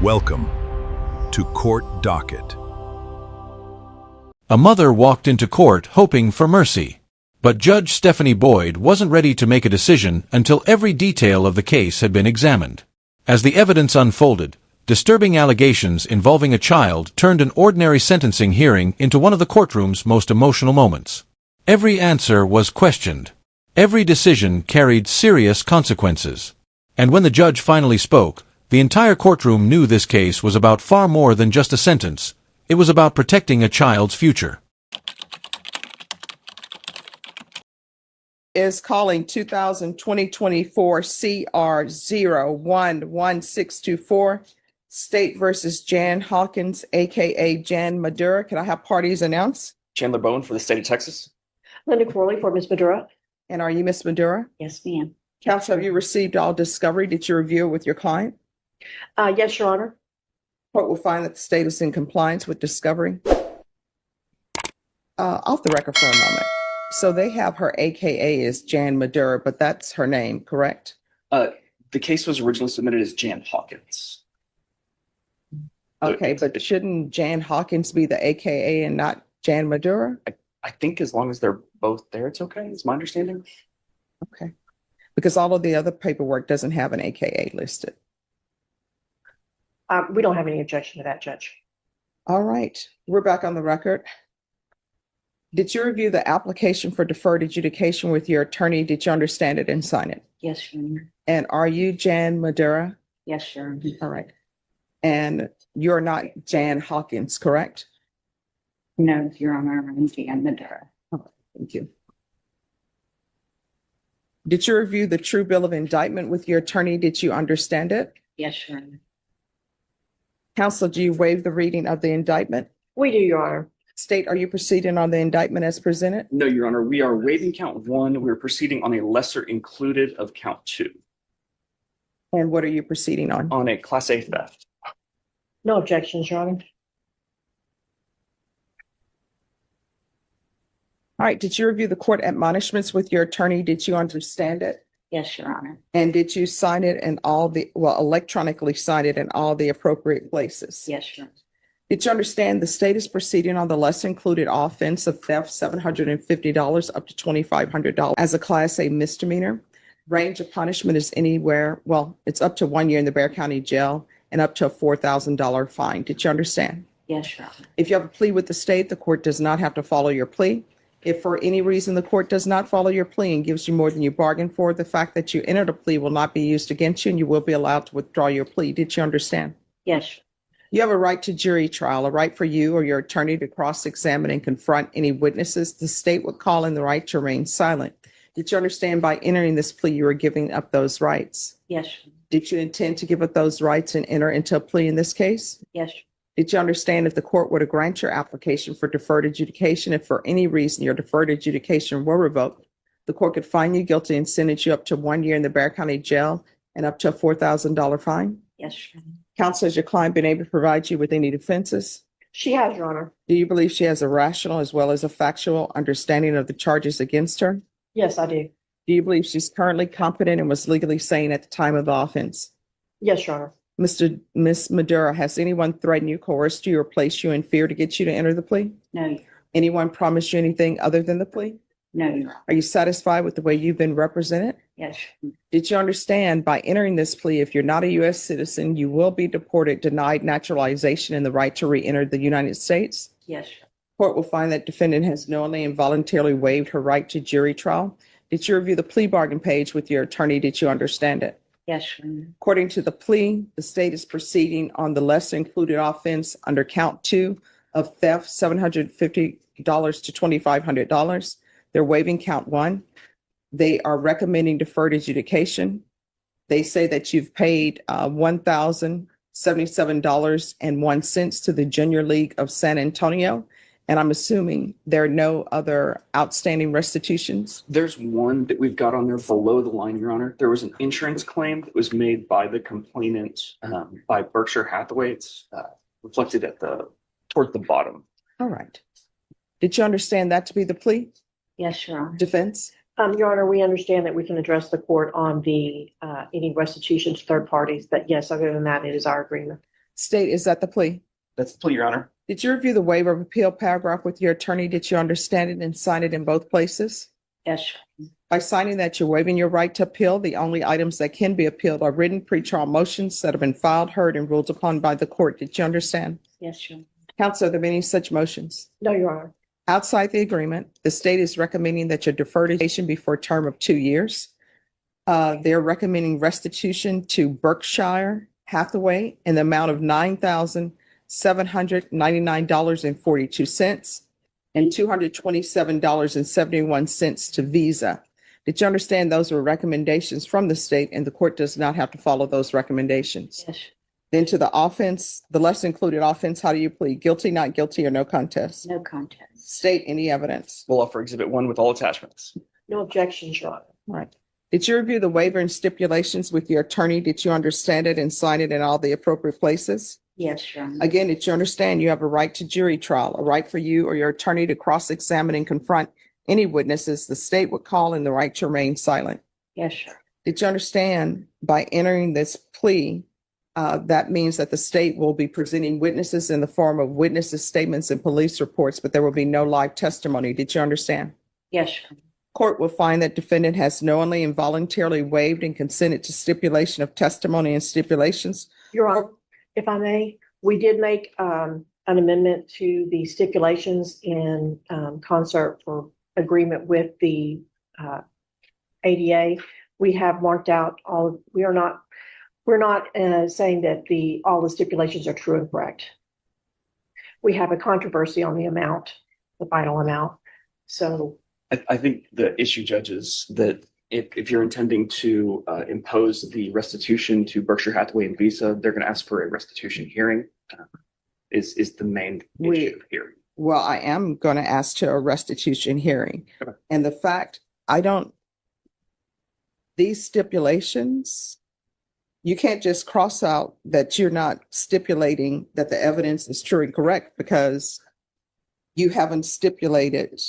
Welcome to Court Docket. A mother walked into court hoping for mercy. But Judge Stephanie Boyd wasn't ready to make a decision until every detail of the case had been examined. As the evidence unfolded, disturbing allegations involving a child turned an ordinary sentencing hearing into one of the courtroom's most emotional moments. Every answer was questioned. Every decision carried serious consequences. And when the judge finally spoke, the entire courtroom knew this case was about far more than just a sentence. It was about protecting a child's future. Is calling 2020-24 CR 011624, State versus Jan Hawkins, aka Jan Madura. Can I have parties announced? Chandler Bowen for the state of Texas. Linda Corley for Ms. Madura. And are you Miss Madura? Yes, ma'am. Counsel, have you received all discovery? Did you review it with your client? Yes, Your Honor. Court will find that the state is in compliance with discovery. Off the record for a moment. So they have her AKA is Jan Madura, but that's her name, correct? The case was originally submitted as Jan Hawkins. Okay, but shouldn't Jan Hawkins be the AKA and not Jan Madura? I think as long as they're both there, it's okay, is my understanding. Okay. Because all of the other paperwork doesn't have an AKA listed. We don't have any objection to that, Judge. All right, we're back on the record. Did you review the application for deferred adjudication with your attorney? Did you understand it and sign it? Yes, Your Honor. And are you Jan Madura? Yes, Your Honor. All right. And you're not Jan Hawkins, correct? No, Your Honor, I'm Jan Madura. Thank you. Did you review the true bill of indictment with your attorney? Did you understand it? Yes, Your Honor. Counsel, do you waive the reading of the indictment? We do, Your Honor. State, are you proceeding on the indictment as presented? No, Your Honor, we are waiving count one. We're proceeding on a lesser included of count two. And what are you proceeding on? On a Class A theft. No objections, Your Honor. All right, did you review the court admonishments with your attorney? Did you understand it? Yes, Your Honor. And did you sign it in all the, electronically sign it in all the appropriate places? Yes, Your Honor. Did you understand the state is proceeding on the lesser included offense of theft, $750 up to $2,500 as a Class A misdemeanor? Range of punishment is anywhere, it's up to 1 year in the Bexar County Jail and up to a $4,000 fine. Did you understand? Yes, Your Honor. If you have a plea with the state, the court does not have to follow your plea. If for any reason the court does not follow your plea and gives you more than you bargained for, the fact that you entered a plea will not be used against you and you will be allowed to withdraw your plea. Did you understand? Yes. You have a right to jury trial, a right for you or your attorney to cross-examine and confront any witnesses. The state would call in the right to remain silent. Did you understand by entering this plea you are giving up those rights? Yes. Did you intend to give up those rights and enter into a plea in this case? Yes. Did you understand if the court were to grant your application for deferred adjudication, if for any reason your deferred adjudication were revoked, the court could find you guilty and sentence you up to 1 year in the Bexar County Jail and up to a $4,000 fine? Yes, Your Honor. Counsel, has your client been able to provide you with any defenses? She has, Your Honor. Do you believe she has a rational as well as a factual understanding of the charges against her? Yes, I do. Do you believe she's currently competent and was legally sane at the time of the offense? Yes, Your Honor. Miss Madura, has anyone threatened you, coerced you, or placed you in fear to get you to enter the plea? No, Your Honor. Anyone promised you anything other than the plea? No, Your Honor. Are you satisfied with the way you've been represented? Yes. Did you understand by entering this plea, if you're not a U.S. citizen, you will be deported, denied naturalization, and the right to re-enter the United States? Yes. Court will find that defendant has knowingly and voluntarily waived her right to jury trial. Did you review the plea bargain page with your attorney? Did you understand it? Yes, Your Honor. According to the plea, the state is proceeding on the lesser included offense under count 2 of theft, $750 to $2,500. They're waiving count 1. They are recommending deferred adjudication. They say that you've paid $1,077.01 to the Junior League of San Antonio. And I'm assuming there are no other outstanding restitutions. There's one that we've got on there below the line, Your Honor. There was an insurance claim that was made by the complainant by Berkshire Hathaway. It's reflected toward the bottom. All right. Did you understand that to be the plea? Yes, Your Honor. Defense? Your Honor, we understand that we can address the court on the any restitution to third parties, but yes, other than that, it is our agreement. State, is that the plea? That's the plea, Your Honor. Did you review the waiver of appeal paragraph with your attorney? Did you understand it and sign it in both places? Yes, By signing that, you're waiving your right to appeal. The only items that can be appealed are written pretrial motions that have been filed, heard, and ruled upon by the court. Did you understand? yes, Your Honor. Counsel, are there any such motions? No, Your Honor. Outside the agreement, the state is recommending that you defer detention before a term of 2 years. They're recommending restitution to Berkshire Hathaway in the amount of $9,799.42 and $227.71 to Visa. Did you understand those were recommendations from the state and the court does not have to follow those recommendations? Yes, Then to the offense, the lesser included offense, how do you plead? Guilty, not guilty, or no contest? no contest. State any evidence. We'll offer Exhibit 1 with all attachments. No objections, Your Honor. Right. Did you review the waiver and stipulations with your attorney? Did you understand it and sign it in all the appropriate places? Yes, Your Honor. Again, did you understand you have a right to jury trial, a right for you or your attorney to cross-examine and confront any witnesses the state would call and the right to remain silent? Yes, Your Honor. Did you understand by entering this plea, that means that the state will be presenting witnesses in the form of witnesses' statements and police reports, but there will be no live testimony. Did you understand? Yes, Your Honor. Court will find that defendant has knowingly and voluntarily waived and consented to stipulation of testimony and stipulations. Your Honor, if I may, we did make an amendment to the stipulations in concert for agreement with the ADA. We have marked out we're not saying that all the stipulations are true and correct. We have a controversy on the amount, the final amount. So I think the issue, Judge, is that if you're intending to impose the restitution to Berkshire Hathaway and Visa, they're going to ask for a restitution hearing. Is the main issue here? Well, I am going to ask to a restitution hearing. Okay. And the fact these stipulations, you can't just cross out that you're not stipulating that the evidence is true and correct because you haven't stipulated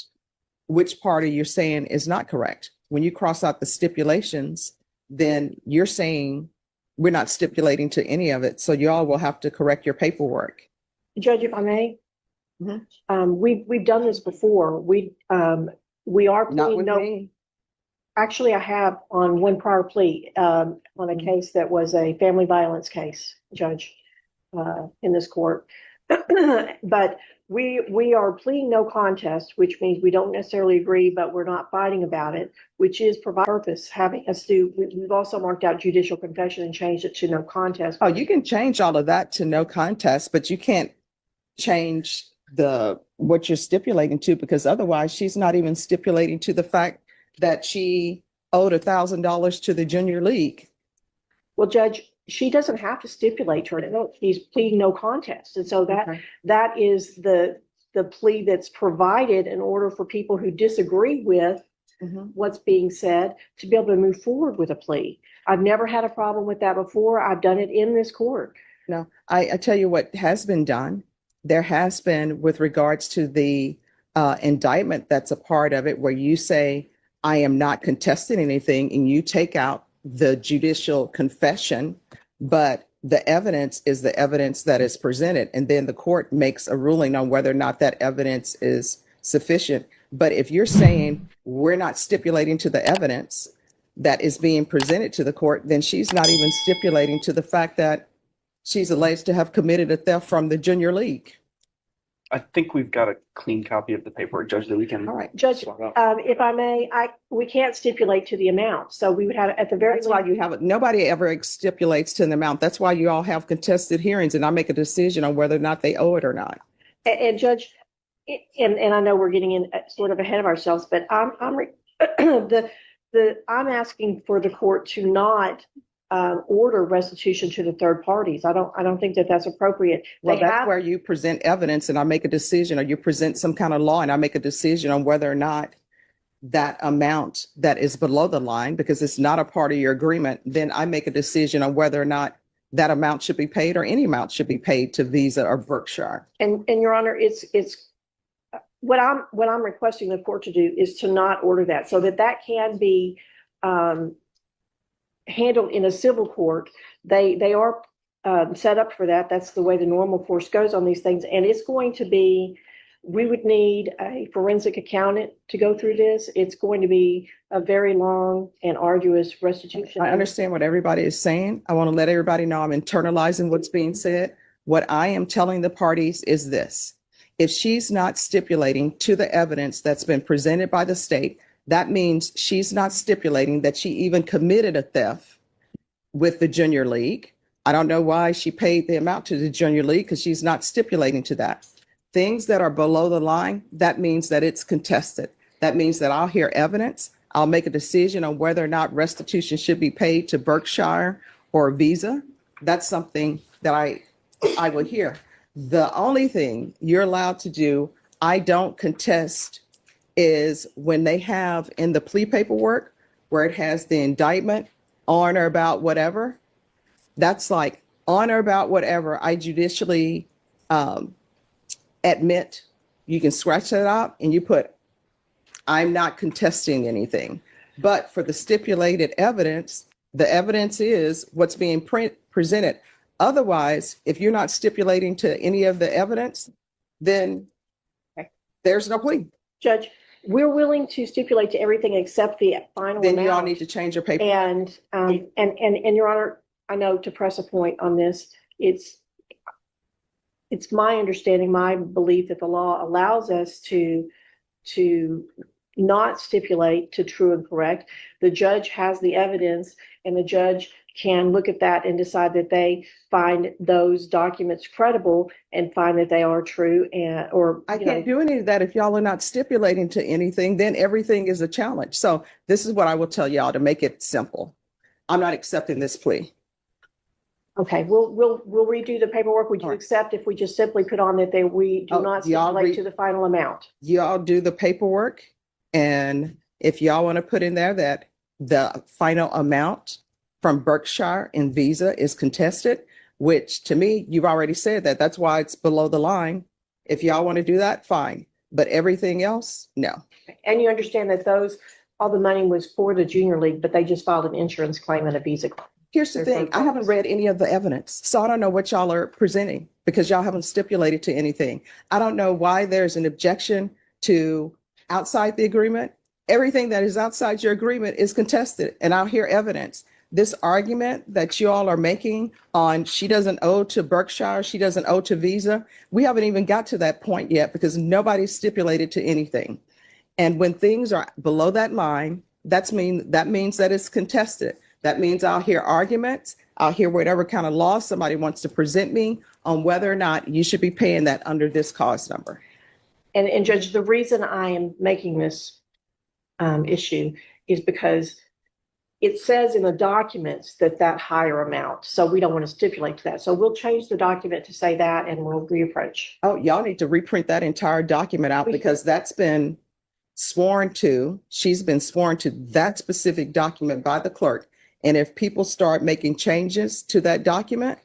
which party you're saying is not correct. When you cross out the stipulations, then you're saying we're not stipulating to any of it. So y'all will have to correct your paperwork. Judge, if I may, Mhm. we've done this before. We are Not pleading with no. me. Actually, I have on one prior plea on a case that was a family violence case, Judge, in this court. But we are pleading no contest, which means we don't necessarily agree, but we're not fighting about it, which is provide purpose, having us do. We've also marked out judicial confession and changed it to no contest. Oh, you can change all of that to no contest, but you can't change what you're stipulating to, because otherwise she's not even stipulating to the fact that she owed $1,000 to the junior league. Well, Judge, she doesn't have to stipulate her. No, she's pleading no contest. And so that is the plea that's provided in order for people who disagree with what's being said to be able to move forward with a plea. I've never had a problem with that before. I've done it in this court. No, I tell you what has been done. There has been, with regards to the indictment that's a part of it, where you say, I am not contesting anything, and you take out the judicial confession, but the evidence is the evidence that is presented. And then the court makes a ruling on whether or not that evidence is sufficient. But if you're saying we're not stipulating to the evidence that is being presented to the court, then she's not even stipulating to the fact that she's alleged to have committed a theft from the junior league. I think we've got a clean copy of the paperwork, Judge, that we can. All right. Judge, swap out. if I may, we can't stipulate to the amount. So we would have at the very That's why you have it. Nobody ever stipulates to an amount. That's why you all have contested hearings and I make a decision on whether or not they owe it or not. And Judge, and I know we're getting in sort of ahead of ourselves, but I'm asking for the court to not order restitution to the third parties. I don't think that that's appropriate. Well, that's where you present evidence and I make a decision, or you present some kind of law and I make a decision on whether or not that amount that is below the line, because it's not a part of your agreement, then I make a decision on whether or not that amount should be paid or any amount should be paid to Visa or Berkshire. And Your Honor, it's what I'm requesting the court to do is to not order that, so that can be handled in a civil court. They are set up for that. That's the way the normal course goes on these things. And it's going to be, we would need a forensic accountant to go through this. It's going to be a very long and arduous restitution. I understand what everybody is saying. I want to let everybody know I'm internalizing what's being said. What I am telling the parties is this. If she's not stipulating to the evidence that's been presented by the state, that means she's not stipulating that she even committed a theft with the junior league. I don't know why she paid the amount to the junior league because she's not stipulating to that. Things that are below the line, that means that it's contested. That means that I'll hear evidence. I'll make a decision on whether or not restitution should be paid to Berkshire or Visa. That's something that I will hear. The only thing you're allowed to do, I don't contest, is when they have in the plea paperwork where it has the indictment on or about whatever. That's like on or about whatever I judicially admit. You can scratch that out and you put, I'm not contesting anything. But for the stipulated evidence, the evidence is what's being presented. Otherwise, if you're not stipulating to any of the evidence, then there's no plea. Judge, we're willing to stipulate to everything except the final Then you all amount. need to change your paper. And Your Honor, I know to press a point on this, it's my understanding, my belief that the law allows us to not stipulate to true and correct. The judge has the evidence and the judge can look at that and decide that they find those documents credible and find that they are true I can't do any of that if y'all are not stipulating to anything, then everything is a challenge. So this is what I will tell y'all to make it simple. I'm not accepting this plea. Okay, we'll redo the paperwork. Would you accept if we just simply put on that we do not stipulate to the final amount? Y'all do the paperwork. And if y'all want to put in there that the final amount from Berkshire and Visa is contested, which to me, you've already said that. That's why it's below the line. If y'all want to do that, fine. But everything else, no. And you understand that all the money was for the junior league, but they just filed an insurance claim and a Visa claim. Here's the thing. I haven't read any of the evidence, so I don't know what y'all are presenting because y'all haven't stipulated to anything. I don't know why there's an objection to outside the agreement. Everything that is outside your agreement is contested, and I'll hear evidence. This argument that you all are making on she doesn't owe to Berkshire, she doesn't owe to Visa, we haven't even got to that point yet because nobody's stipulated to anything. And when things are below that line, that means that it's contested. That means I'll hear arguments. I'll hear whatever kind of law somebody wants to present me on whether or not you should be paying that under this cause number. And Judge, the reason I am making this issue is because it says in the documents that higher amount. So we don't want to stipulate to that. So we'll change the document to say that and we'll reapproach. Oh, y'all need to reprint that entire document out because that's been sworn to. She's been sworn to that specific document by the clerk. And if people start making changes to that document,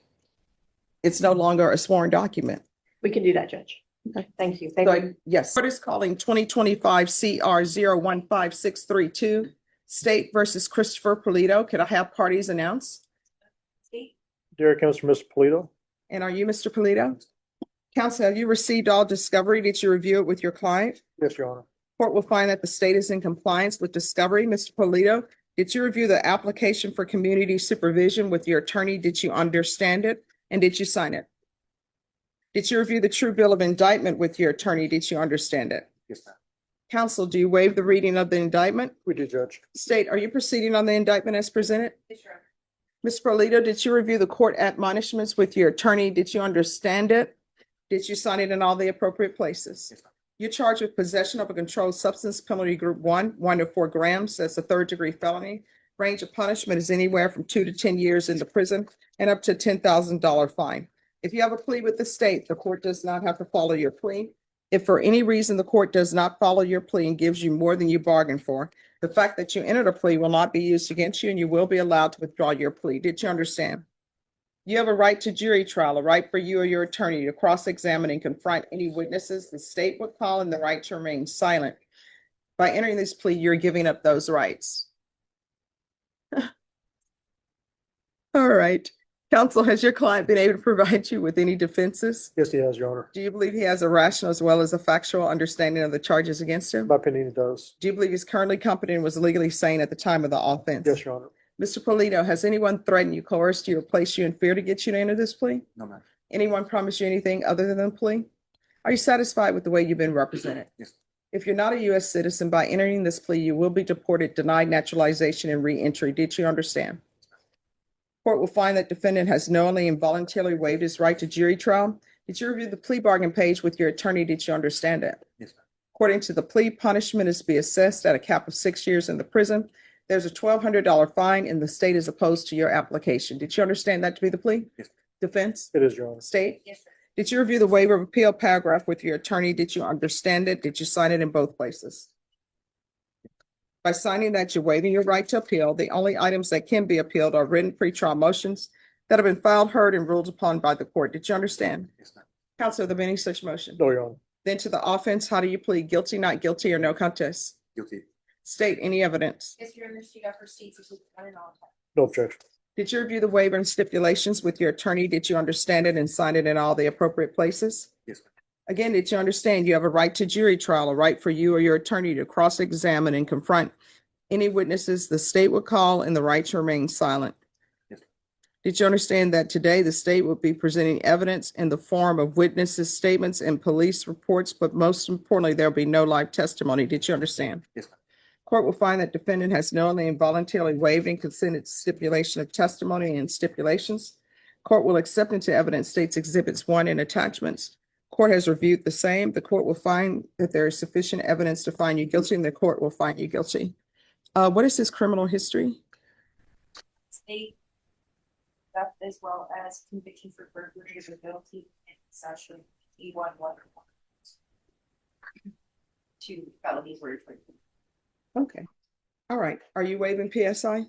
it's no longer a sworn document. We can do that, Judge. Okay. Thank you. Yes. Court is calling 2025 CR 015632, State versus Christopher Polito. Could I have parties announce? Derek comes from Mr. Polito. And are you Mr. Polito? Counsel, have you received all discovery? Did you review it with your client? Yes, Your Honor. Court will find that the state is in compliance with discovery. Mr. Polito, did you review the application for community supervision with your attorney? Did you understand it? And did you sign it? Did you review the true bill of indictment with your attorney? Did you understand it? Yes, ma'am. Counsel, do you waive the reading of the indictment? We do, Judge. State, are you proceeding on the indictment as presented? Yes, Your Honor. Ms. Polito, did you review the court admonishments with your attorney? Did you understand it? Did you sign it in all the appropriate places? Yes, ma'am. You're charged with possession of a controlled substance, penalty group 1 to 4 grams. That's a third-degree felony. Range of punishment is anywhere from 2 to 10 years in the prison and up to $10,000 fine. If you have a plea with the state, the court does not have to follow your plea. If for any reason the court does not follow your plea and gives you more than you bargained for, the fact that you entered a plea will not be used against you and you will be allowed to withdraw your plea. Did you understand? You have a right to jury trial, a right for you or your attorney to cross-examine and confront any witnesses the state would call, and the right to remain silent. By entering this plea, you're giving up those rights. All right. Counsel, has your client been able to provide you with any defenses? Yes, he has, Your Honor. Do you believe he has a rational as well as a factual understanding of the charges against In him? my opinion, he does. Do you believe he's currently competent and was legally sane at the time of the offense? Yes, Your Honor. Mr. Polito, has anyone threatened you, coerced you, or placed you in fear to get you to enter this plea? No, ma'am. Anyone promised you anything other than the plea? Are you satisfied with the way you've been represented? Yes. If you're not a U.S. citizen, by entering this plea, you will be deported, denied naturalization, and re-entry. Did you understand? Court will find that defendant has knowingly and voluntarily waived his right to jury trial. Did you review the plea bargain page with your attorney? Did you understand it? Yes, ma'am. According to the plea, punishment is to be assessed at a cap of 6 years in the prison. There's a $1,200 fine, and the state is opposed to your application. Did you understand that to be the plea? Yes. Defense? It is, Your Honor. State? Yes, sir. Did you review the waiver of appeal paragraph with your attorney? Did you understand it? Did you sign it in both places? By signing that, you're waiving your right to appeal. The only items that can be appealed are written pretrial motions that have been filed, heard, and ruled upon by the court. Did you understand? Yes, ma'am. Counsel, are there any such motion? No, Your Honor. Then to the offense, how do you plead? Guilty, not guilty, or no contest? Guilty. State any evidence. Yes, Your Honor, state offer states it's done in all time. No objection. Did you review the waiver and stipulations with your attorney? Did you understand it and sign it in all the appropriate places? Yes, ma'am. Again, did you understand you have a right to jury trial, a right for you or your attorney to cross-examine and confront any witnesses the state would call, and the right to remain silent? Yes. Did you understand that today the state will be presenting evidence in the form of witnesses' statements and police reports, but most importantly, there'll be no live testimony? Did you understand? Yes, ma'am. Court will find that defendant has knowingly and voluntarily waived and consented to stipulation of testimony and stipulations. Court will accept into evidence states exhibits 1 and attachments. Court has reviewed the same. The court will find that there is sufficient evidence to find you guilty, and the court will find you guilty. What is his criminal history? State theft as well as conviction for burglary of ability and possession of E1 water. 2 felonies were referred to. Okay. All right. Are you waiving PSI?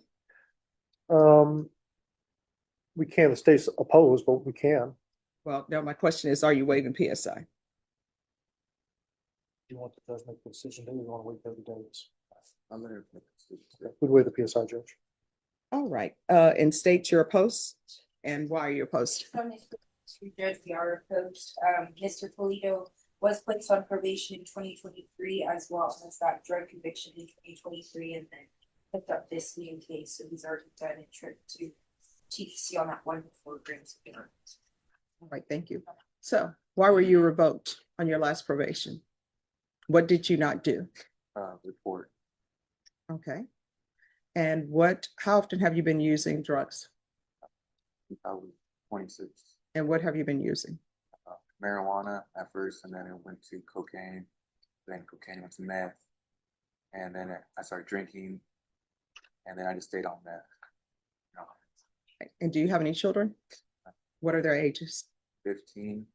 We can, the state's opposed, but we can. Well, no, my question is, are you waiving PSI? You want the judge to make the decision, then you want to wait 30 days. I'm gonna make a decision. We'd waive the PSI, Judge. All right. And state you're opposed, and why are you opposed? From Mr. Judge, we are opposed. Mr. Polito was placed on probation in 2023 as well as that drug conviction in 2023, and then picked up this new case. So he's already done a trip to TTC on that 1 grams of heroin. All right, thank you. So why were you revoked on your last probation? What did you not do? Report. Okay. And how often have you been using drugs? 2026. And what have you been using? Marijuana at first, and then it went to cocaine. Then cocaine went to meth, and then I started drinking, and then I just stayed on meth. And do you have any children? What are their ages? 15.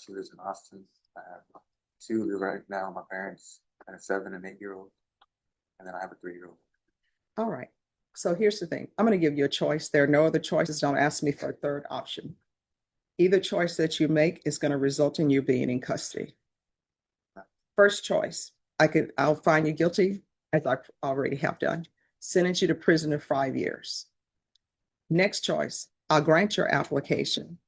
She lives in Austin. I have 2 live right now. My parents, and a 7 and 8-year-old, and then I have a 3-year-old. All right. So here's the thing. I'm going to give you a choice. There are no other choices. Don't ask me for a third option. Either choice that you make is going to result in you being in custody. First choice, I'll find you guilty, as I already have done, sentence you to prison for 5 years. Next choice, I'll grant your application,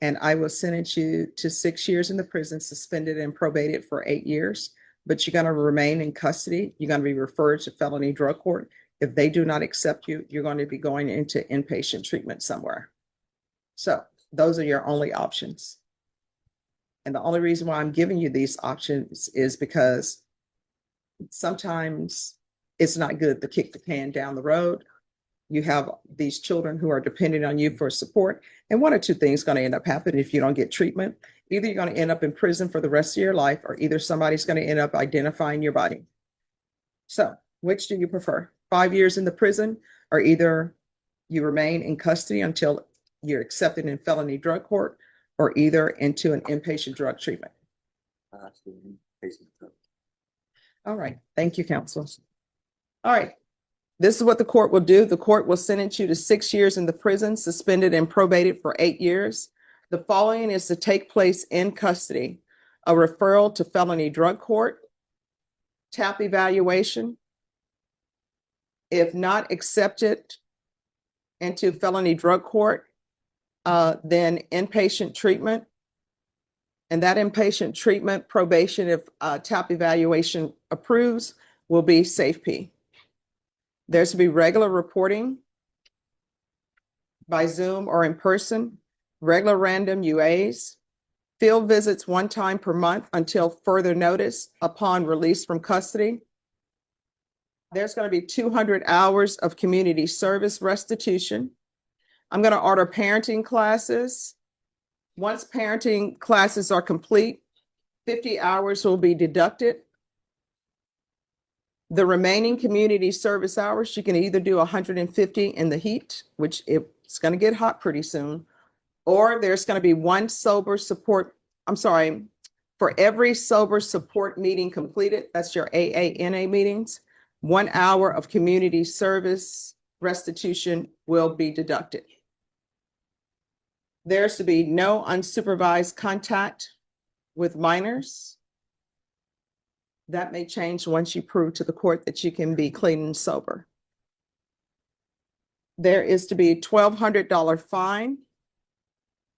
and I will sentence you to 6 years in the prison, suspended and probated for 8 years, but you're going to remain in custody. You're going to be referred to felony drug court. If they do not accept you, you're going to be going into inpatient treatment somewhere. So those are your only options. And the only reason why I'm giving you these options is because sometimes it's not good to kick the can down the road. You have these children who are depending on you for support. And 1 or 2 things going to end up happening if you don't get treatment. Either you're going to end up in prison for the rest of your life, or either somebody's going to end up identifying your body. So which do you prefer? 5 years in the prison, or either you remain in custody until you're accepted in felony drug court, or either into an inpatient drug treatment? All right. Thank you, counsel. All right. This is what the court will do. The court will sentence you to 6 years in the prison, suspended and probated for 8 years. The following is to take place in custody: a referral to felony drug court, TAP evaluation. If not accepted into felony drug court, then inpatient treatment. And that inpatient treatment probation, if TAP evaluation approves, will be SafeP. There's to be regular reporting by Zoom or in person, regular random UAs, field visits 1 time per month until further notice upon release from custody. There's going to be 200 hours of community service restitution. I'm going to order parenting classes. Once parenting classes are complete, 50 hours will be deducted. The remaining community service hours, you can either do 150 in the heat, which it's going to get hot pretty soon, or there's going to be one sober support, for every sober support meeting completed, that's your AANA meetings, 1 hour of community service restitution will be deducted. There's to be no unsupervised contact with minors. That may change once you prove to the court that you can be clean and sober. There is to be a $1,200 fine.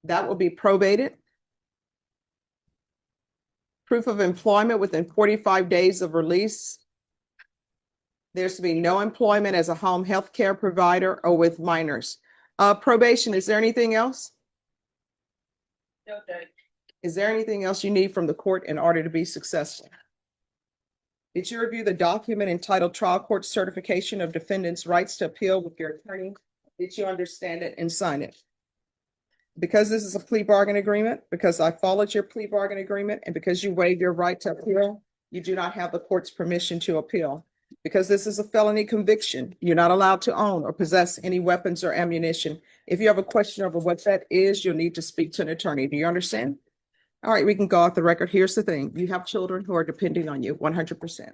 That will be probated. Proof of employment within 45 days of release. There's to be no employment as a home health care provider or with minors. Probation, is there anything else? No, Judge. Is there anything else you need from the court in order to be successful? Did you review the document entitled Trial Court Certification of Defendants' Rights to Appeal with your attorney? Did you understand it and sign it? Because this is a plea bargain agreement, because I followed your plea bargain agreement, and because you waived your right to appeal, you do not have the court's permission to appeal. Because this is a felony conviction, you're not allowed to own or possess any weapons or ammunition. If you have a question over what that is, you'll need to speak to an attorney. Do you understand? All right, we can go off the record. Here's the thing. You have children who are depending on you 100%.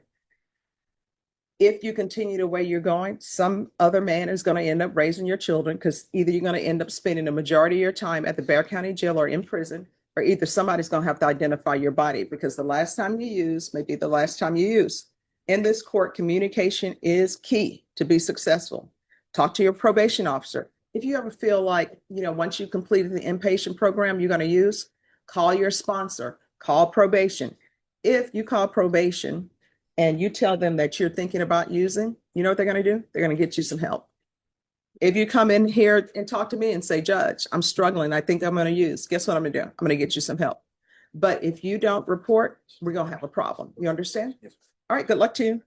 If you continue the way you're going, some other man is going to end up raising your children, because either you're going to end up spending the majority of your time at the Bexar County Jail or in prison, or either somebody's going to have to identify your body, because the last time you use may be the last time you use. In this court, communication is key to be successful. Talk to your probation officer. If you ever feel like, once you've completed the inpatient program you're going to use, call your sponsor, call probation. If you call probation and you tell them that you're thinking about using, you know what they're going to do? They're going to get you some help. If you come in here and talk to me and say, Judge, I'm struggling, I think I'm going to use, guess what I'm going to do? I'm going to get you some help. But if you don't report, we're going to have a problem. You understand? Yes. All right, good luck to you.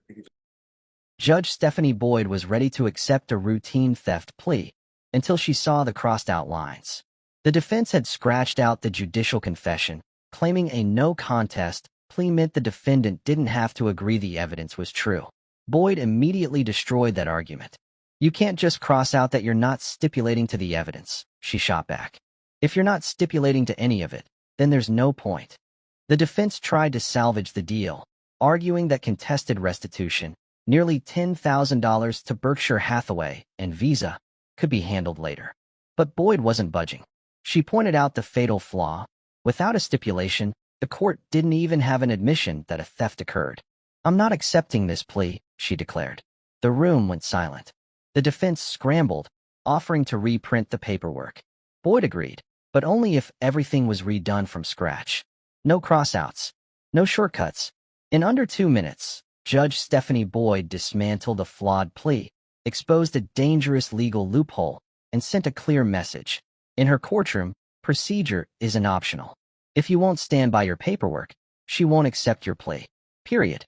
Judge Stephanie Boyd was ready to accept a routine theft plea until she saw the crossed-out lines. The defense had scratched out the judicial confession, claiming a no contest plea meant the defendant didn't have to agree the evidence was true. Boyd immediately destroyed that argument. You can't just cross out that you're not stipulating to the evidence, she shot back. If you're not stipulating to any of it, then there's no point. The defense tried to salvage the deal, arguing that contested restitution, nearly $10,000 to Berkshire Hathaway and Visa, could be handled later. But Boyd wasn't budging. She pointed out the fatal flaw. Without a stipulation, the court didn't even have an admission that a theft occurred. I'm not accepting this plea, she declared. The room went silent. The defense scrambled, offering to reprint the paperwork. Boyd agreed, but only if everything was redone from scratch. No crossouts, no shortcuts. In under 2 minutes, Judge Stephanie Boyd dismantled a flawed plea, exposed a dangerous legal loophole, and sent a clear message. In her courtroom, procedure isn't optional. If you won't stand by your paperwork, she won't accept your plea. Period.